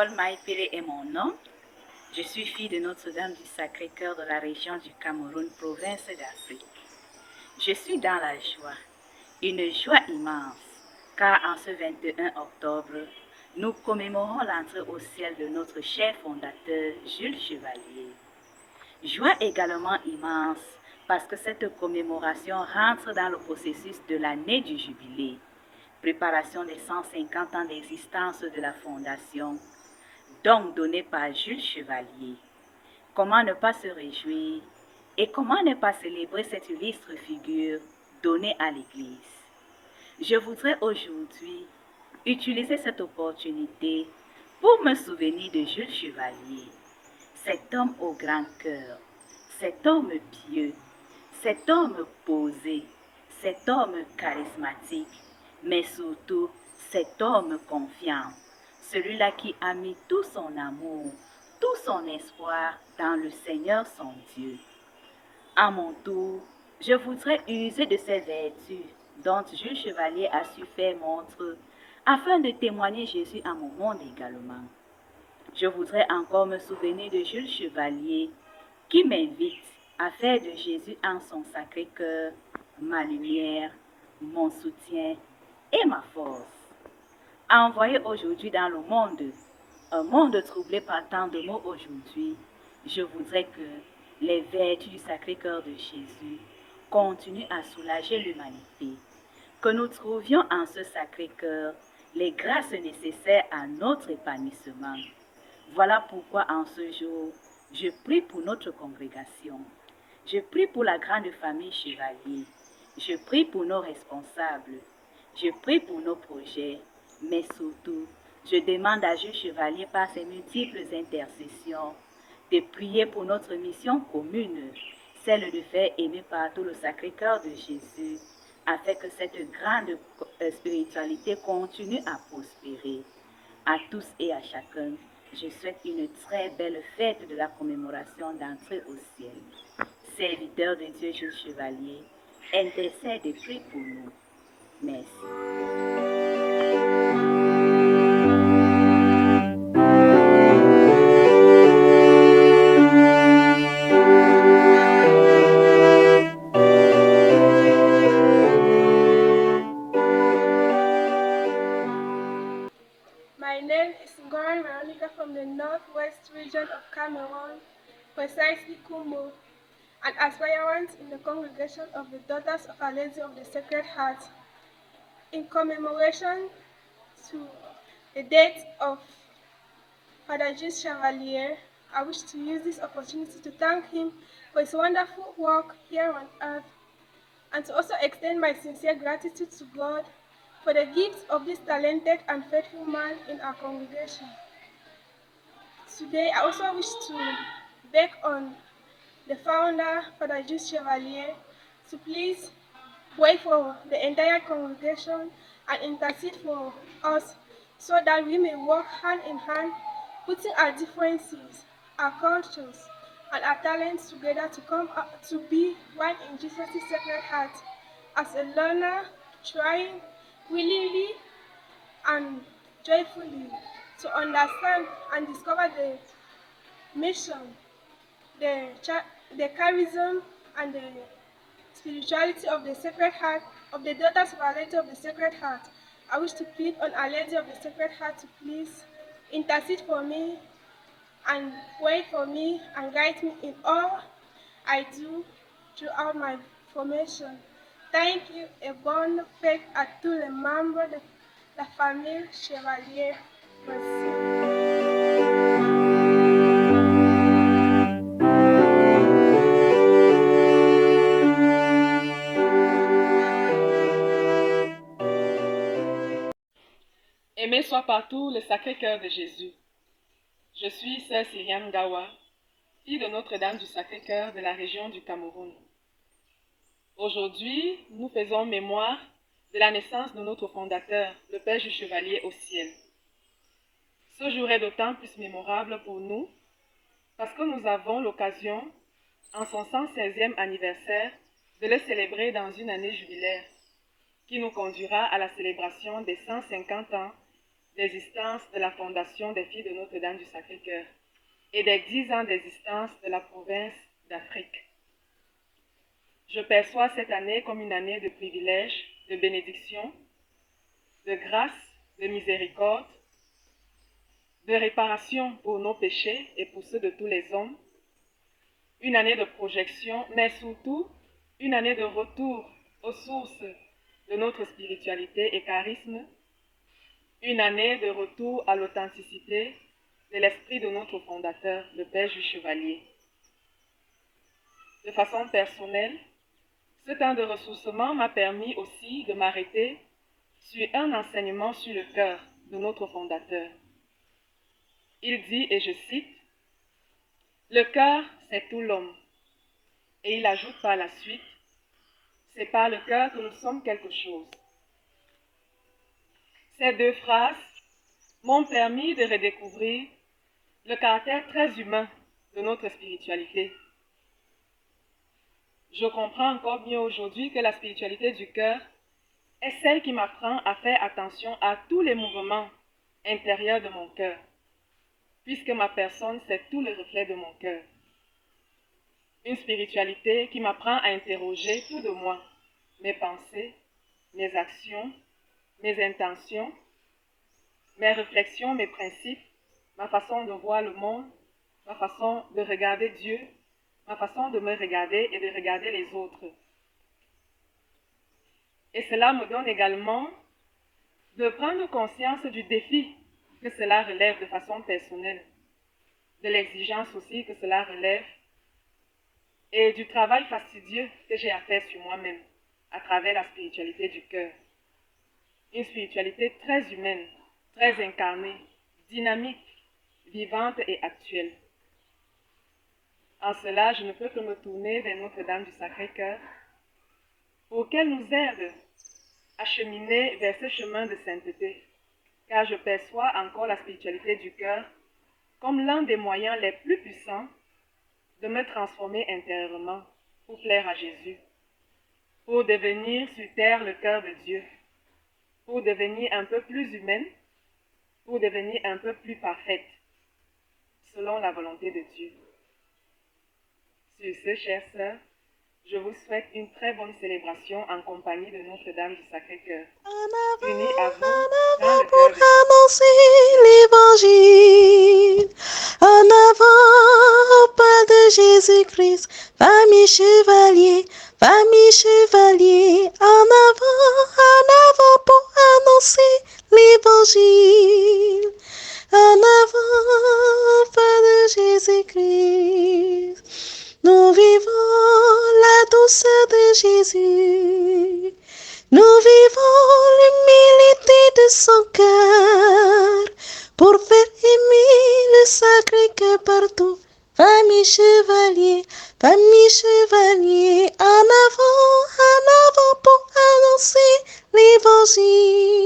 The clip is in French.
Nicole Maïpélé est mon nom. Je suis fille de Notre-Dame du Sacré-Cœur de la région du Cameroun, province d'Afrique. Je suis dans la joie, une joie immense, car en ce 21 octobre, nous commémorons l'entrée au ciel de notre cher fondateur Jules Chevalier. Joie également immense parce que cette commémoration rentre dans le processus de l'année du jubilé, préparation des 150 ans d'existence de la Fondation, donc donné par Jules Chevalier. Comment ne pas se réjouir et comment ne pas célébrer cette illustre figure donnée à l'Église? Je voudrais aujourd'hui utiliser cette opportunité pour me souvenir de Jules Chevalier, cet homme au grand cœur, cet homme pieux, cet homme posé, cet homme charismatique, mais surtout cet homme confiant, celui-là qui a mis tout son amour, tout son espoir dans le Seigneur son Dieu. À mon tour, je voudrais user de ces vertus dont Jules Chevalier a su faire montre afin de témoigner Jésus à mon monde également. Je voudrais encore me souvenir de Jules Chevalier qui m'invite à faire de Jésus en son sacré cœur ma lumière, mon soutien et ma force. Envoyé aujourd'hui dans le monde, un monde troublé par tant de maux aujourd'hui, je voudrais que les vertus du Sacré-Cœur de Jésus continuent à soulager l'humanité, que nous trouvions en ce Sacré-Cœur les grâces nécessaires à notre épanouissement. Voilà pourquoi en ce jour, je prie pour notre congrégation. Je prie pour la grande famille Chevalier. Je prie pour nos responsables. Je prie pour nos projets. Mais surtout, je demande à Jules Chevalier par ses multiples intercessions de prier pour notre mission commune, celle de faire aimer partout le Sacré-Cœur de Jésus, afin que cette grande spiritualité continue à prospérer. À tous et à chacun, je souhaite une très belle fête de la commémoration d'entrée au ciel. Serviteur de Dieu Jules Chevalier, intercède et prie pour nous. Merci. My name is Ngoran Veronica from the northwest region of Cameroon, precisely Kumo, an aspirant in the congregation of the Daughters of Our Lady of the Sacred Heart. In commemoration to the date of Father Jules Chevalier, I wish to use this opportunity to thank him for his wonderful work here on earth, and to also extend my sincere gratitude to God for the gifts of this talented and faithful man in our congregation. Today, I also wish to beg on the founder, Father Jules Chevalier, to please pray for the entire congregation and intercede for us so that we may work hand in hand, putting our differences, our cultures, and our talents together to come up to be one in Jesus' Sacred Heart. As a learner, trying willingly and joyfully to understand and discover the mission, the charism, and the spirituality of the Sacred Heart, of the Daughters of Our Lady of the Sacred Heart. I wish to plead on Our Lady of the Sacred Heart to please intercede for me and pray for me and guide me in all I do throughout my formation. Thank you et bonne fête à tous les membres de la famille Chevalier. Merci. Aimé soit partout le Sacré-Cœur de Jésus. Je suis Sœur Syriane Gawa, fille de Notre-Dame du Sacré-Cœur de la région du Cameroun. Aujourd'hui, nous faisons mémoire de la naissance de notre fondateur, le Père Jules Chevalier au ciel. Ce jour est d'autant plus mémorable pour nous parce que nous avons l'occasion, en son 116e anniversaire, de le célébrer dans une année jubilaire qui nous conduira à la célébration des 150 ans d'existence de la Fondation des Filles de Notre-Dame du Sacré-Cœur et des 10 ans d'existence de la province d'Afrique. Je perçois cette année comme une année de privilèges, de bénédictions, de grâce, de miséricorde, de réparation pour nos péchés et pour ceux de tous les hommes, une année de projection, mais surtout une année de retour aux sources de notre spiritualité et charisme, une année de retour à l'authenticité de l'esprit de notre fondateur, le Père Jules Chevalier. De façon personnelle, ce temps de ressourcement m'a permis aussi de m'arrêter sur un enseignement sur le cœur de notre fondateur. Il dit, et je cite, « Le cœur, c'est tout l'homme. » Et il ajoute par la suite, « C'est par le cœur que nous sommes quelque chose. » Ces deux phrases m'ont permis de redécouvrir le caractère très humain de notre spiritualité. Je comprends encore mieux aujourd'hui que la spiritualité du cœur est celle qui m'apprend à faire attention à tous les mouvements intérieurs de mon cœur, puisque ma personne, c'est tout le reflet de mon cœur. Une spiritualité qui m'apprend à interroger tout de moi, mes pensées, mes actions, mes intentions, mes réflexions, mes principes, ma façon de voir le monde, ma façon de regarder Dieu, ma façon de me regarder et de regarder les autres. Et cela me donne également de prendre conscience du défi que cela relève de façon personnelle, de l'exigence aussi que cela relève et du travail fastidieux que j'ai à faire sur moi-même à travers la spiritualité du cœur. Une spiritualité très humaine, très incarnée, dynamique, vivante et actuelle. En cela, je ne peux que me tourner vers Notre-Dame du Sacré-Cœur pour qu'elle nous aide à cheminer vers ce chemin de sainteté, car je perçois encore la spiritualité du cœur comme l'un des moyens les plus puissants de me transformer intérieurement pour plaire à Jésus, pour devenir sur terre le cœur de Dieu, pour devenir un peu plus humaine, pour devenir un peu plus parfaite, selon la volonté de Dieu. Sur ce, chères sœurs, je vous souhaite une très bonne célébration en compagnie de Notre-Dame du Sacré-Cœur. Unis à vous dans le Pour cœur de Jésus. annoncer l'évangile, en avant, pas de Jésus-Christ, famille chevalier, en avant pour annoncer l'évangile, en avant, pas de Jésus-Christ. Nous vivons la douceur de Jésus. Nous vivons l'humilité de son cœur pour faire aimer le Sacré-Cœur partout. Famille chevalier, en avant pour annoncer l'évangile.